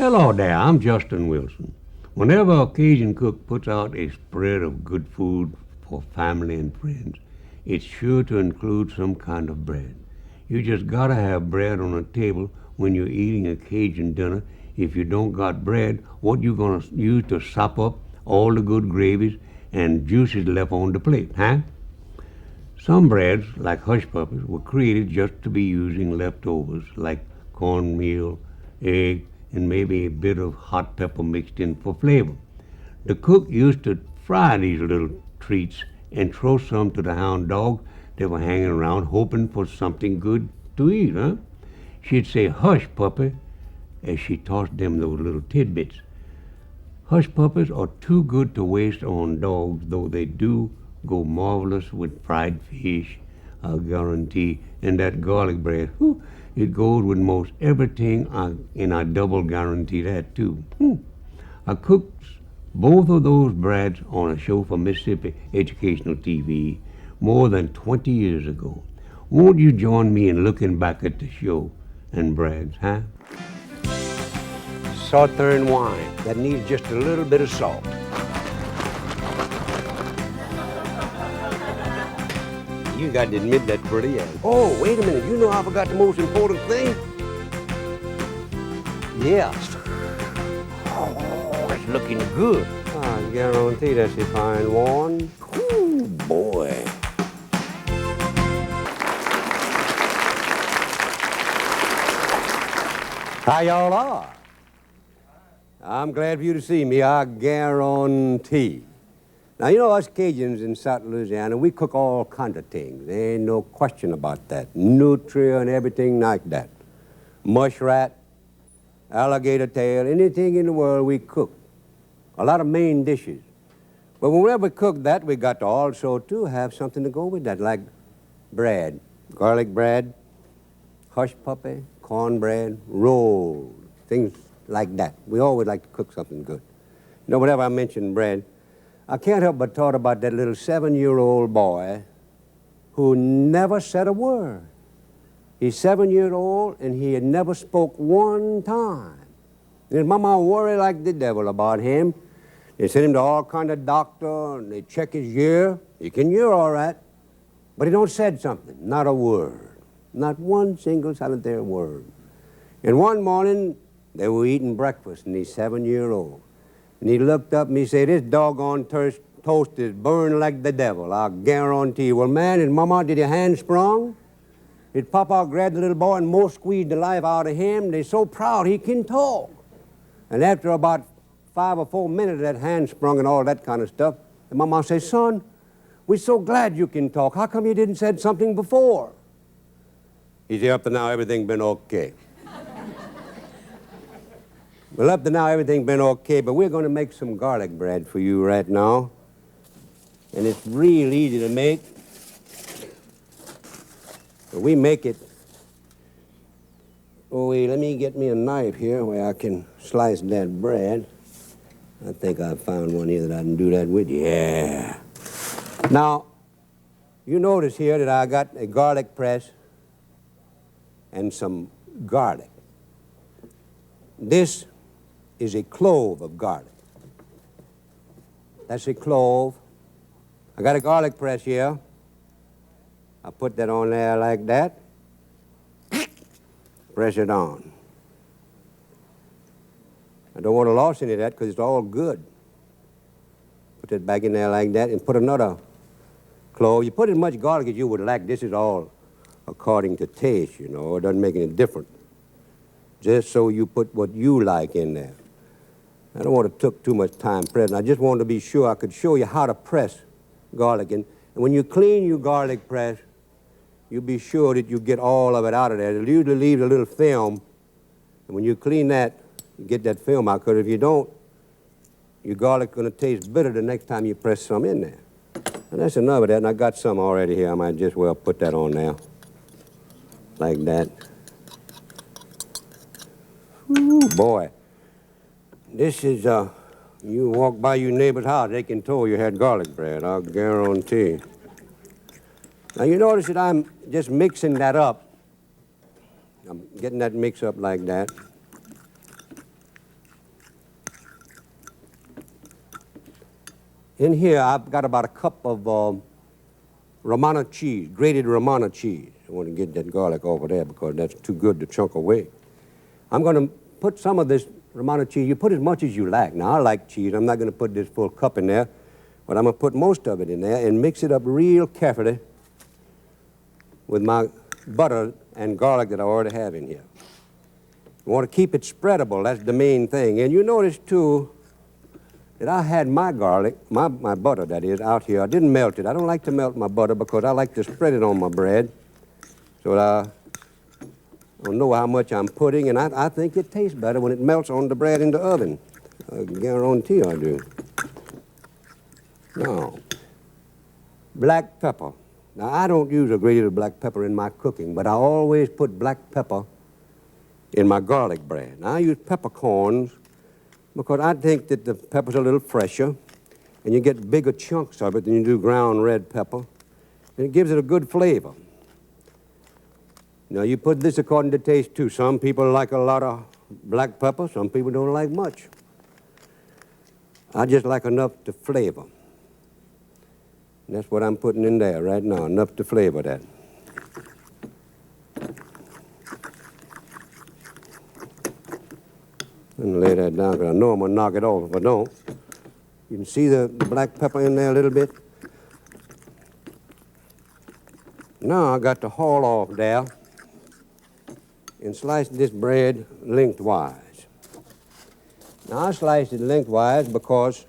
Hello there, I'm Justin Wilson. Whenever a Cajun cook puts out a spread of good food for family and friends, it's sure to include some kind of bread. You just gotta have bread on the table when you're eating a Cajun dinner. If you don't got bread, what you gonna use to sop up all the good gravies and juices left on the plate, huh? Some breads, like hush puppies, were created just to be using leftovers like cornmeal, egg, and maybe a bit of hot pepper mixed in for flavor. The cook used to fry these little treats and throw some to the hound dogs that were hanging around hoping for something good to eat, huh? She'd say, "Hush, puppy," as she tossed them those little tidbits. Hush puppies are too good to waste on dogs, though they do go marvelous with fried fish, I guarantee, and that garlic bread. Whew, it goes with most everything, and I double guarantee that too. I cooked both of those breads on a show for Mississippi Educational TV more than 20 years ago. Won't you join me in looking back at the show and breads, huh? Southern wine that needs just a little bit of salt. You got to admit that's pretty. Oh, wait a minute. You know I forgot the most important thing? Yes. Oh, it's looking good. I guarantee that's a fine one. Ooh, boy. How y'all are? I'm glad for you to see me, I guarantee. Now, you know, us Cajuns in South Louisiana, we cook all kinds of things. There ain't no question about that. Nutria and everything like that. Mushrat, alligator tail, anything in the world we cook. A lot of main dishes. But whenever we cook that, we got to also, too, have something to go with that, like bread. Garlic bread, hush puppy, cornbread, rolls, things like that. We always like to cook something good. You know, whenever I mention bread, I can't help but thought about that little 7-year-old boy who never said a word. He's 7 years old, and he had never spoke one time. And his mama worried like the devil about him. They sent him to all kind of doctor, and they check his ear. He can hear all right, but he don't said something, not a word. Not one single solitary word. And one morning, they were eating breakfast, and he's 7-year-old. And he looked up and he said, "This doggone toast is burned like the devil, I guarantee you." Well, man, his mama, did your hand sprung? His papa grabbed the little boy and most squeezed the life out of him. They're so proud he can talk. And after about 5 or 4 minutes of that hand sprung and all that kind of stuff, the mama says, "Son, we're so glad you can talk. How come you didn't said something before?" He said, "Up to now, everything been okay." Well, up to now, everything been okay, but we're going to make some garlic bread for you right now. And it's real easy to make. But we make it. Oh, wait, let me get me a knife here where I can slice that bread. I think I found one here that I can do that with. Yeah. Now, you notice here that I got a garlic press and some garlic. This is a clove of garlic. That's a clove. I got a garlic press here. I put that on there like that. Press it on. I don't want to lose any of that because it's all good. Put that back in there like that and put another clove. You put as much garlic as you would like. This is all according to taste, you know. It doesn't make any difference. Just so you put what you like in there. I don't want to take too much time pressing. I just wanted to be sure I could show you how to press garlic. And when you clean your garlic press, you be sure that you get all of it out of there. It usually leaves a little film. And when you clean that, you get that film out. Because if you don't, your garlic's going to taste bitter the next time you press some in there. And that's enough of that. And I got some already here. I might just well put that on there. Like that. Ooh, boy. This is, you walk by your neighbor's house, they can tell you had garlic bread, I'll guarantee. Now, you notice that I'm just mixing that up. I'm getting that mix up like that. In here, I've got about a cup of Romano cheese, grated Romano cheese. I want to get that garlic over there because that's too good to chunk away. I'm going to put some of this Romano cheese. You put as much as you like. Now, I like cheese. I'm not going to put this full cup in there, but I'm going to put most of it in there and mix it up real carefully with my butter and garlic that I already have in here. You want to keep it spreadable. That's the main thing. And you notice, too, that I had my garlic, my butter, that is, out here. I didn't melt it. I don't like to melt my butter because I like to spread it on my bread so that I don't know how much I'm putting, and I think it tastes better when it melts on the bread in the oven. I guarantee I do. Now, black pepper. Now, I don't use a grated black pepper in my cooking, but I always put black pepper in my garlic bread. Now, I use peppercorns because I think that the pepper's a little fresher, and you get bigger chunks of it than you do ground red pepper, and it gives it a good flavor. Now, you put this according to taste, too. Some people like a lot of black pepper. Some people don't like much. I just like enough to flavor. And that's what I'm putting in there right now, enough to flavor that. And lay that down, because I know I'm going to knock it off if I don't. You can see the black pepper in there a little bit. Now I got to haul off there and slice this bread lengthwise. Now, I sliced it lengthwise because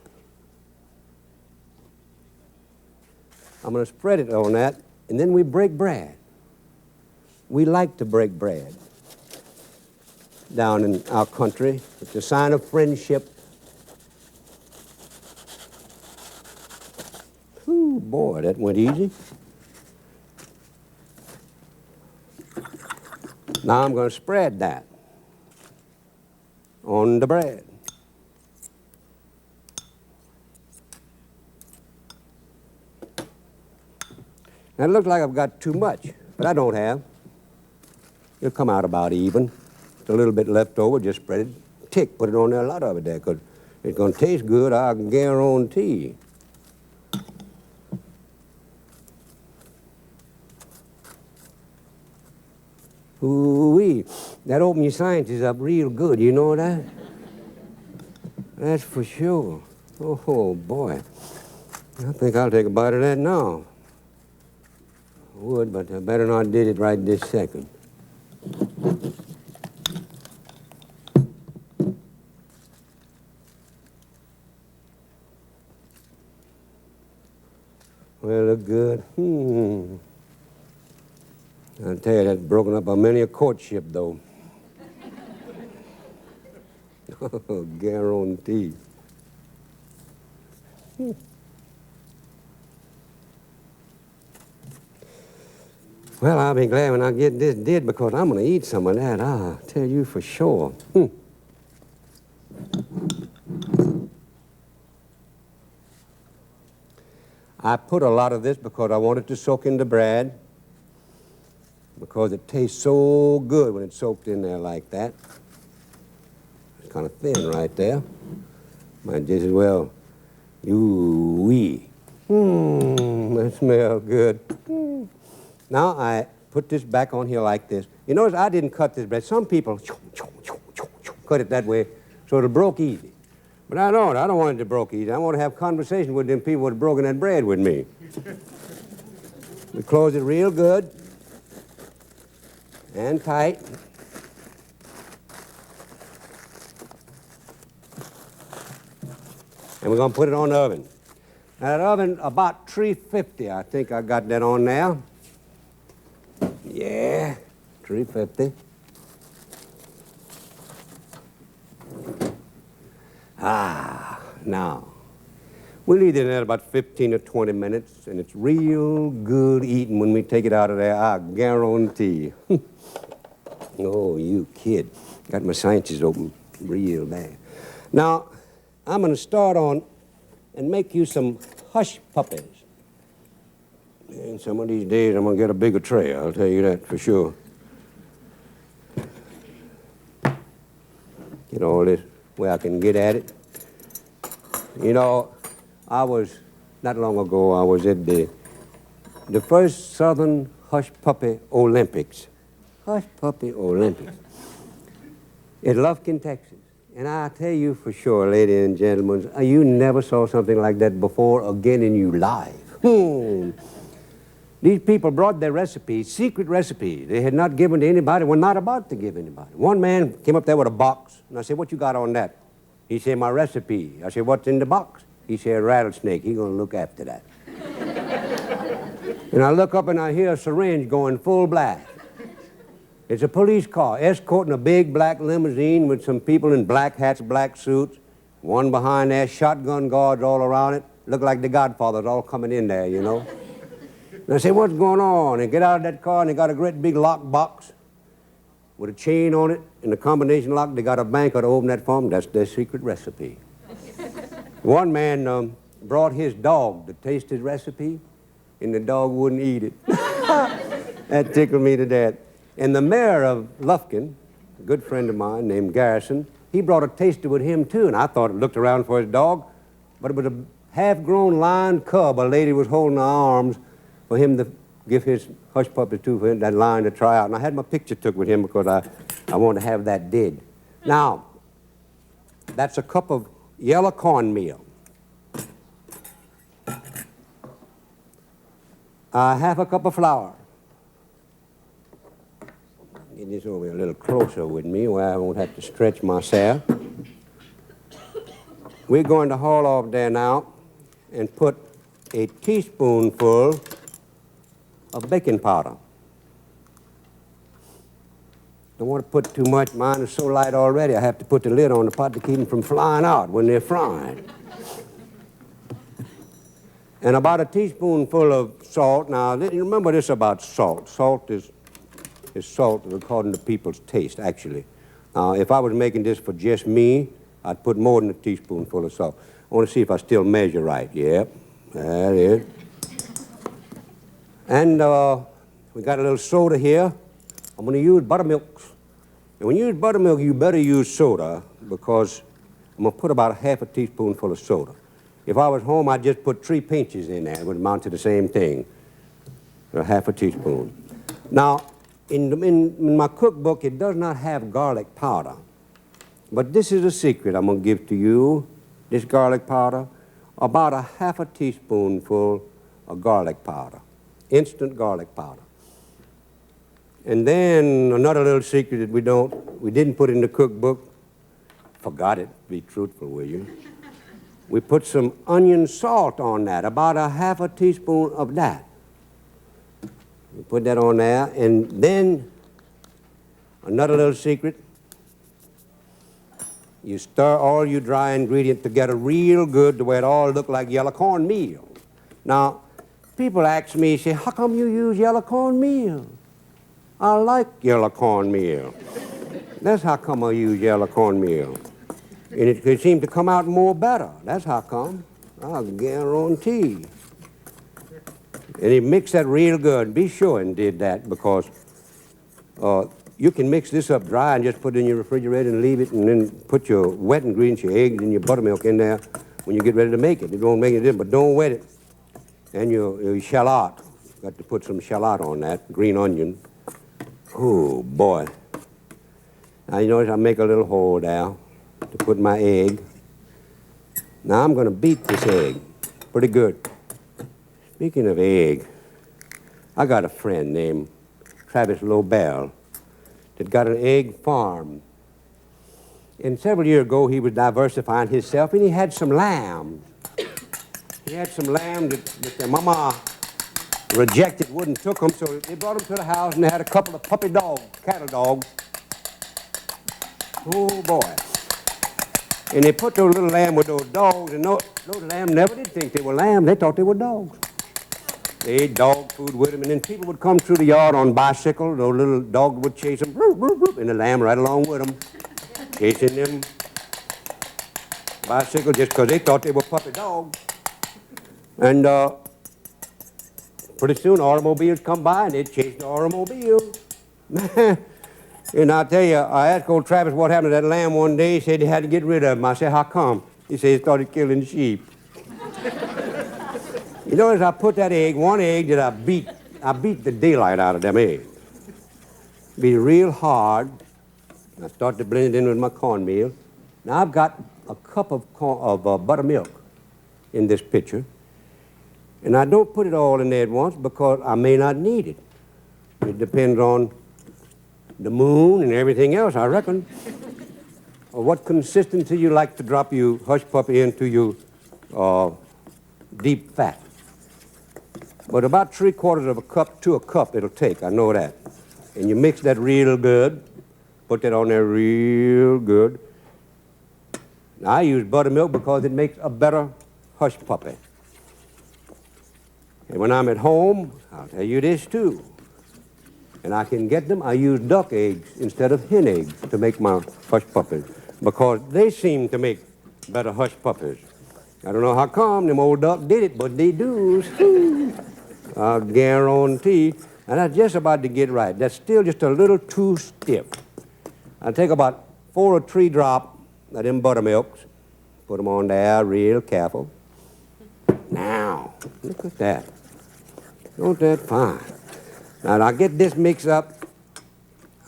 I'm going to spread it on that, and then we break bread. We like to break bread down in our country. It's a sign of friendship. Ooh, boy, that went easy. Now I'm going to spread that on the bread. Now, it looks like I've got too much, but I don't have. It'll come out about even. It's a little bit left over, just spread it thick. Put it on there, a lot of it there, because it's going to taste good, I can guarantee. Ooh-wee, that opened your sciences up real good, you know that? That's for sure. Oh, boy. I think I'll take a bite of that now. I would, but I better not did it right this second. Well, look good. I'll tell you, that's broken up by many a courtship, though. Guarantee. Well, I'll be glad when I get this did because I'm going to eat some of that, I'll tell you for sure. I put a lot of this because I want it to soak in the bread, because it tastes so good when it's soaked in there like that. It's kind of thin right there. Might just as well, ooh-wee. That smells good. Now I put this back on here like this. You notice I didn't cut this bread. Some people cut it that way so it'll broke easy. But I don't want it to broke easy. I want to have conversation with them people that have broken that bread with me. We close it real good and tight. And we're going to put it on the oven. Now, that oven, about 350, I think I got that on there. Yeah, 350. Now, we'll leave it in there about 15 or 20 minutes, and it's real good eating when we take it out of there, I guarantee you. Oh, you kid. Got my sciences open real bad. Now, I'm going to start on and make you some hush puppies. And some of these days, I'm going to get a bigger tray, I'll tell you that for sure. Get all this where I can get at it. You know, Not long ago, I was at the first Southern Hush Puppy Olympics. Hush Puppy Olympics. In Lufkin, Texas. And I tell you for sure, ladies and gentlemen, you never saw something like that before again in your life. These people brought their recipes, secret recipes. They had not given to anybody, were not about to give anybody. One man came up there with a box, and I said, "What you got on that?" He said, "My recipe." I said, "What's in the box?" He said, "A rattlesnake. He's going to look after that." And I look up and I hear a syringe going full blast. It's a police car escorting a big black limousine with some people in black hats, black suits. One behind there, shotgun guards all around it. Look like the Godfathers all coming in there, you know. And I say, "What's going on?" And get out of that car, and they got a great big lock box with a chain on it and a combination lock. They got a banker to open that for them. That's their secret recipe. One man brought his dog to taste his recipe, and the dog wouldn't eat it. That tickled me to death. And the mayor of Lufkin, a good friend of mine named Garrison, he brought a taster with him, too. And I thought, looked around for his dog, but it was a half-grown lion cub a lady was holding in her arms for him to give his hush puppy to, for that lion to try out. And I had my picture took with him because I wanted to have that did. Now, that's a cup of yellow cornmeal. Half a cup of flour. Get this over a little closer with me where I won't have to stretch myself. We're going to haul off there now and put a teaspoonful of baking powder. Don't want to put too much. Mine is so light already, I have to put the lid on the pot to keep them from flying out when they're frying. And about a teaspoonful of salt. Now, remember this about salt. Salt is salt according to people's taste, actually. Now, if I was making this for just me, I'd put more than a teaspoonful of salt. I want to see if I still measure right. Yep, that is. And we got a little soda here. I'm going to use buttermilk. And when you use buttermilk, you better use soda because I'm going to put about a half a teaspoonful of soda. If I was home, I'd just put 3 pinches in there. It would amount to the same thing, a half a teaspoon. Now, in my cookbook, it does not have garlic powder. But this is a secret I'm going to give to you, this garlic powder. About a half a teaspoonful of garlic powder, instant garlic powder. And then another little secret that we didn't put in the cookbook, forgot it, be truthful with you. We put some onion salt on that, about a half a teaspoon of that. We put that on there, and then another little secret, you stir all your dry ingredients together real good the way it all look like yellow cornmeal. Now, people ask me, say, "How come you use yellow cornmeal?" I like yellow cornmeal. That's how come I use yellow cornmeal. And it seemed to come out more better. That's how come. I'll guarantee. And he mixed that real good. Be sure and did that because you can mix this up dry and just put it in your refrigerator and leave it and then put your wet ingredients, your eggs and your buttermilk in there when you get ready to make it. It won't make it in, but don't wet it. And your shallot. Got to put some shallot on that, green onion. Oh, boy. Now, you notice I make a little hole there to put my egg. Now I'm going to beat this egg pretty good. Speaking of egg, I got a friend named Travis Lobel that got an egg farm. And several years ago, he was diversifying himself, and he had some lamb. He had some lamb that their mama rejected, wouldn't took them, so they brought them to the house, and they had a couple of puppy dogs, cattle dogs. Oh, boy. And they put those little lamb with those dogs, and those lambs never did think they were lamb. They thought they were dogs. They ate dog food with them, and then people would come through the yard on bicycle. Those little dogs would chase them, and the lamb right along with them, chasing them bicycle just because they thought they were puppy dogs. And pretty soon automobiles come by, and they'd chase the automobile. And I'll tell you, I asked old Travis what happened to that lamb one day. He said he had to get rid of him. I said, "How come?" He said he started killing sheep. You notice I put that egg, one egg that I beat the daylight out of them eggs. Beat it real hard. I start to blend it in with my cornmeal. Now I've got a cup of buttermilk in this pitcher. And I don't put it all in there at once because I may not need it. It depends on the moon and everything else, I reckon. Or what consistency you like to drop your hush puppy into your deep fat. But about 3/4 of a cup to a cup it'll take, I know that. And you mix that real good. Put that on there real good. Now, I use buttermilk because it makes a better hush puppy. And when I'm at home, I'll tell you this too. And I can get them, I use duck eggs instead of hen eggs to make my hush puppies because they seem to make better hush puppies. I don't know how come them old duck did it, but they do. I guarantee. And that's just about to get right. That's still just a little too stiff. I take about 4 or 3 drops of them buttermilks, put them on there real careful. Now, look at that. Don't that fine? Now, I get this mixed up.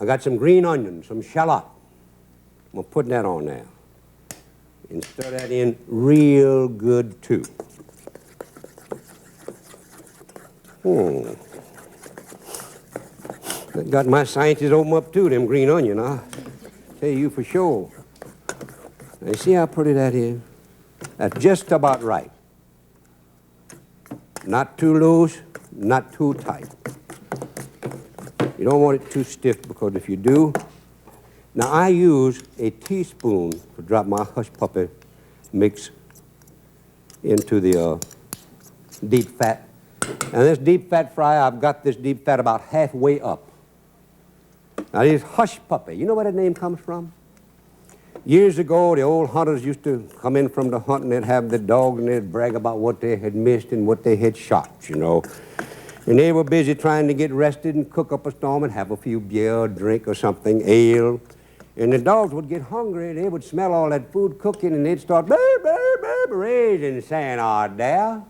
I got some green onions, some shallot. I'm going to put that on there. And stir that in real good, too. That got my scientists open up, too, them green onion, I'll tell you for sure. Now, you see how pretty that is? That's just about right. Not too loose, not too tight. You don't want it too stiff because if you do... Now, I use a teaspoon to drop my hush puppy mix into the deep fat. And this deep fat fry, I've got this deep fat about halfway up. Now, this hush puppy, you know where that name comes from? Years ago, the old hunters used to come in from the hunt and they'd have the dogs and they'd brag about what they had missed and what they had shot, you know. And they were busy trying to get rested and cook up a storm and have a few beer or drink or something, ale. And the dogs would get hungry, they would smell all that food cooking and they'd start raising, saying, "Ah, there."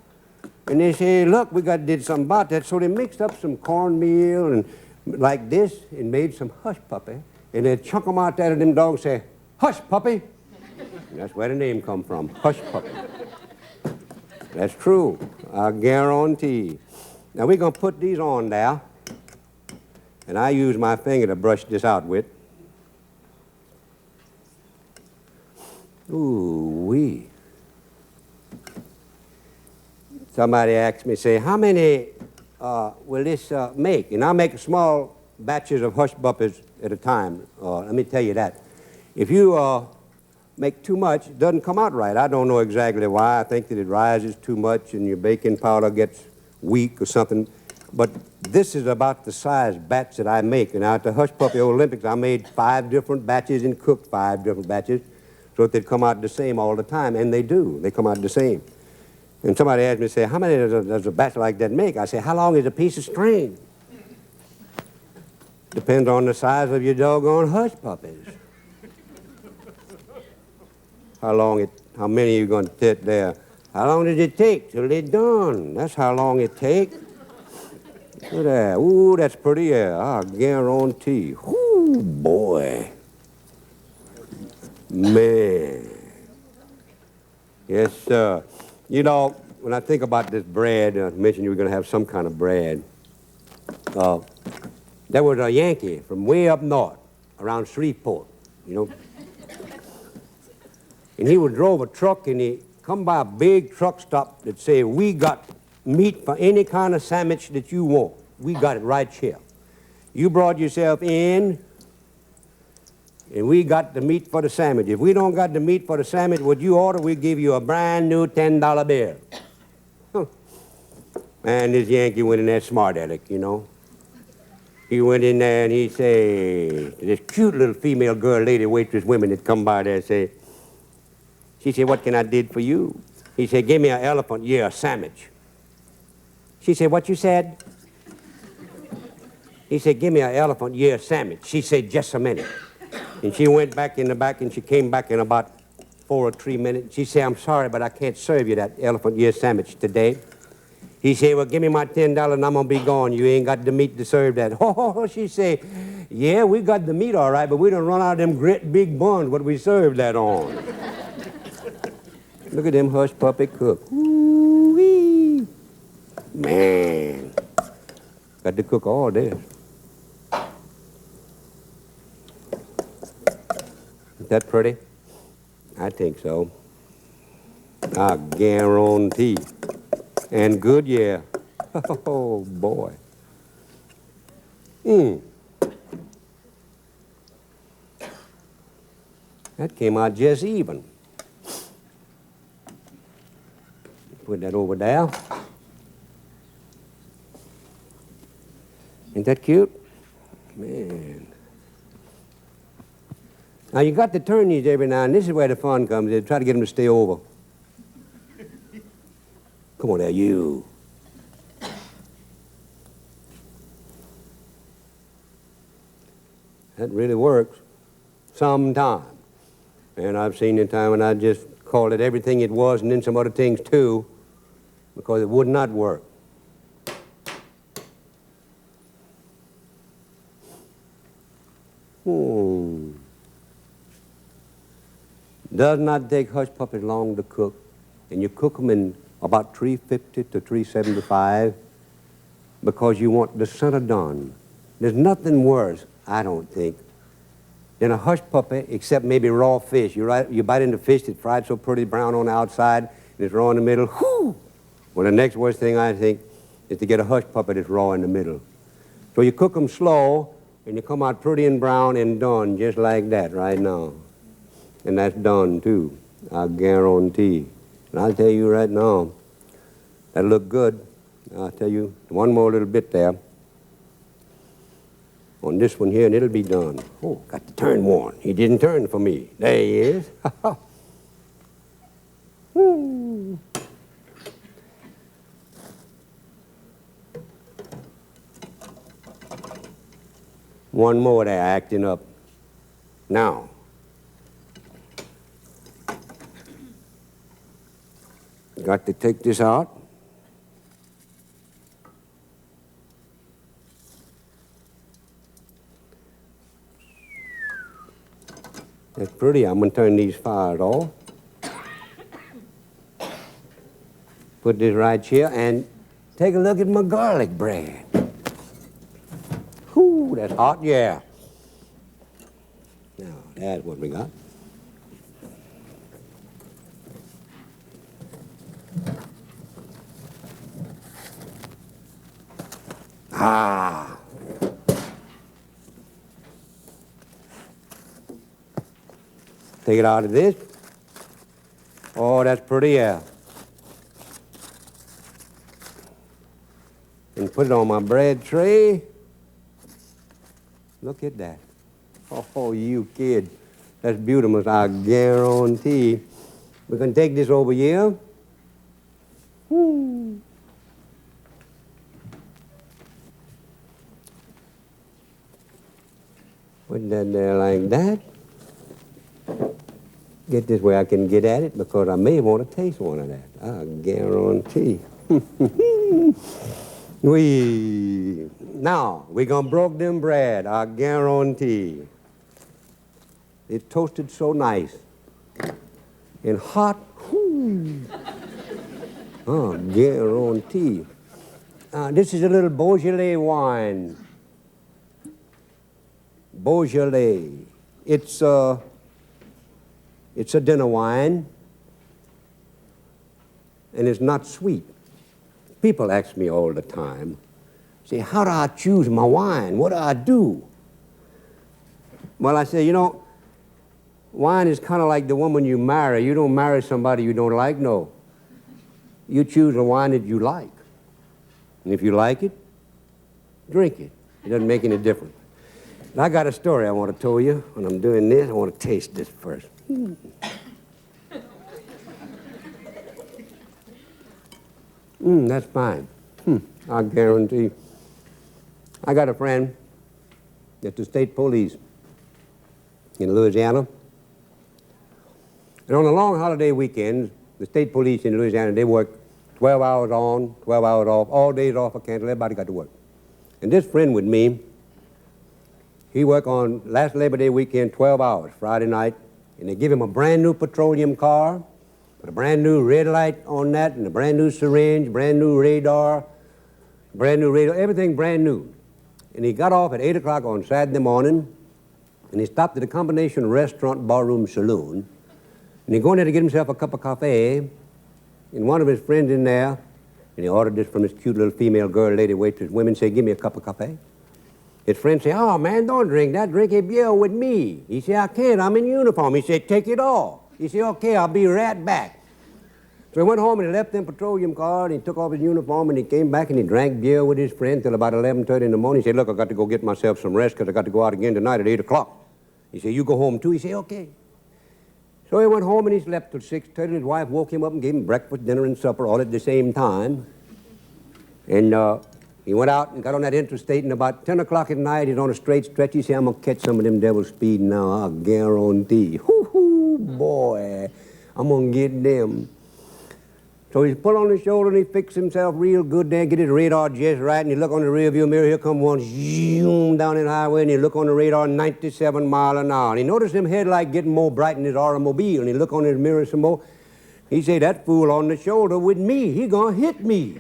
And they say, "Look, we did something about that." So they mixed up some cornmeal and like this and made some hush puppy. And they'd chunk them out there and them dogs say, "Hush puppy." And that's where the name come from, hush puppy. That's true, I guarantee. Now we're going to put these on there. And I use my finger to brush this out with. Ooh-wee. Somebody asked me, say, "How many will this make?" And I make small batches of hush puppies at a time. Let me tell you that. If you make too much, it doesn't come out right. I don't know exactly why. I think that it rises too much and your baking powder gets weak or something. But this is about the size batch that I make. And at the Hush Puppy Olympics, I made 5 different batches and cooked 5 different batches so that they'd come out the same all the time. And they do. They come out the same. And somebody asked me, say, "How many does a batch like that make?" I say, "How long is a piece of string?" Depends on the size of your doggone hush puppies. How many are you going to sit there? How long does it take till they're done? That's how long it takes. Look at that. Ooh, that's pretty, yeah. I guarantee. Ooh, boy. Man. Yes, sir. You know, when I think about this bread, I mentioned you were going to have some kind of bread. There was a Yankee from way up north, around Shreveport, you know. And he would drove a truck and he come by a big truck stop that said, "We got meat for any kind of sandwich that you want. We got it right here. You brought yourself in and we got the meat for the sandwich. If we don't got the meat for the sandwich, what you order, we give you a brand new $10 bill." Huh. Man, this Yankee went in there smart aleck, you know. He went in there and he said, this cute little female girl, lady, waitress, women that come by there say, she said, "What can I do for you?" He said, "Give me an elephant, yeah, a sandwich." She said, "What you said?" He said, "Give me an elephant, yeah, a sandwich." She said, "Just a minute." And she went back in the back and she came back in about 4 or 3 minutes. She said, "I'm sorry, but I can't serve you that elephant, yeah, sandwich today." He say, well, give me my $10 and I'm going to be gone. You ain't got the meat to serve that. Oh, she say, yeah, we got the meat all right, but we done run out of them great big buns what we served that on. Look at them hush puppy cook. Ooh-wee. Man, got to cook all this. Is that pretty? I think so. I guarantee. And good, yeah. Oh, boy. That came out just even. Put that over there. Ain't that cute? Man. Now, you got to turn these every now and then. This is where the fun comes in. Try to get them to stay over. Come on there, you. That really works. Sometime. And I've seen the time when I just called it everything it was and then some other things too, because it would not work. Does not take hush puppies long to cook, and you cook them in about 350 to 375 because you want the center done. There's nothing worse, I don't think, than a hush puppy, except maybe raw fish. You bite into fish that's fried so pretty brown on the outside, and it's raw in the middle. Whew! Well, the next worst thing I think is to get a hush puppy that's raw in the middle. So you cook them slow, and you come out pretty and brown and done, just like that right now. And that's done, too, I guarantee. And I'll tell you right now, that'll look good. I'll tell you one more little bit there. On this one here, and it'll be done. Oh, got to turn one. He didn't turn for me. There he is. One more there, acting up. Now, got to take this out. That's pretty. I'm going to turn these fires off. Put this right here and take a look at my garlic bread. Whoo, that's hot, yeah. Now, that's what we got. Ah. Take it out of this. Oh, that's pretty, yeah. And put it on my bread tray. Look at that. Oh, you kid. That's beautiful, I guarantee. We can take this over here. Woo. Put that there like that. Get this way I can get at it because I may want to taste one of that. I guarantee. Now, we're going to broke them bread, I guarantee. It's toasted so nice and hot. I guarantee. This is a little Beaujolais wine. Beaujolais. It's a dinner wine, and it's not sweet. People ask me all the time, say, how do I choose my wine? What do I do? Well, I say, you know, wine is kind of like the woman you marry. You don't marry somebody you don't like, no. You choose a wine that you like. And if you like it, drink it. It doesn't make any difference. And I got a story I want to tell you. When I'm doing this, I want to taste this first. That's fine. I guarantee. I got a friend at the state police in Louisiana. And on the long holiday weekends, the state police in Louisiana, they work 12 hours on, 12 hours off, all days off, I can't, everybody got to work. And this friend with me, he worked on last Labor Day weekend, 12 hours, Friday night, and they give him a brand new petroleum car with a brand new red light on that and a brand new syringe, brand new radar, everything brand new. And he got off at 8 o'clock on Saturday morning, and he stopped at a combination restaurant, barroom, saloon, and he go in there to get himself a cup of coffee, and one of his friends in there, and he ordered this from his cute little female girl, lady waitress, women say, give me a cup of coffee. His friend say, oh, man, don't drink that. Drink a beer with me. He said, I can't. I'm in uniform. He said, take it off. He said, okay, I'll be right back. So he went home and he left them petroleum car and he took off his uniform and he came back and he drank beer with his friend till about 11:30 in the morning. He said, look, I got to go get myself some rest because I got to go out again tonight at 8 o'clock. He said, you go home too? He said, okay. So he went home and he slept till 6:30. His wife woke him up and gave him breakfast, dinner, and supper all at the same time. And he went out and got on that interstate, and about 10 o'clock at night, he's on a straight stretch. He said, I'm going to catch some of them devils speeding now, I guarantee. Hoo-hoo, boy, I'm going to get them. So he pulled on his shoulder and he fixed himself real good there, get his radar just right, and he look on the rearview mirror, here come one, zoom down the highway, and he look on the radar, 97 miles an hour. And he noticed him headlight getting more bright in his automobile, and he look on his mirror some more. He said, that fool on the shoulder with me, he going to hit me.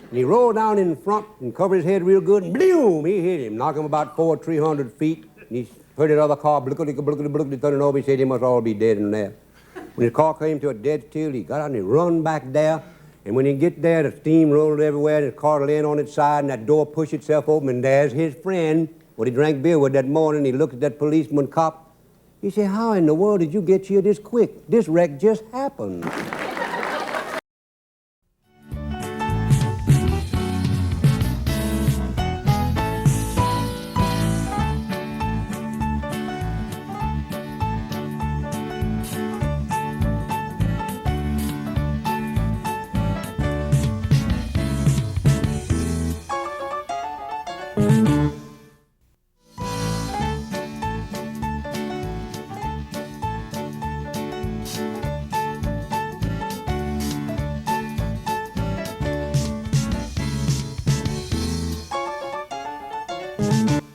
And he rolled down in front and covered his head real good, and bloom, he hit him, knocked him about 300 feet. And he heard that other car, blickety, turning over. He said, they must all be dead in there. When his car came to a dead still, he got out and he run back there. And when he get there, the steam rolled everywhere, and his car laying on its side, and that door pushed itself open, and there's his friend, what he drank beer with that morning. He looked at that policeman cop. He said, how in the world did you get here this quick? This wreck just happened.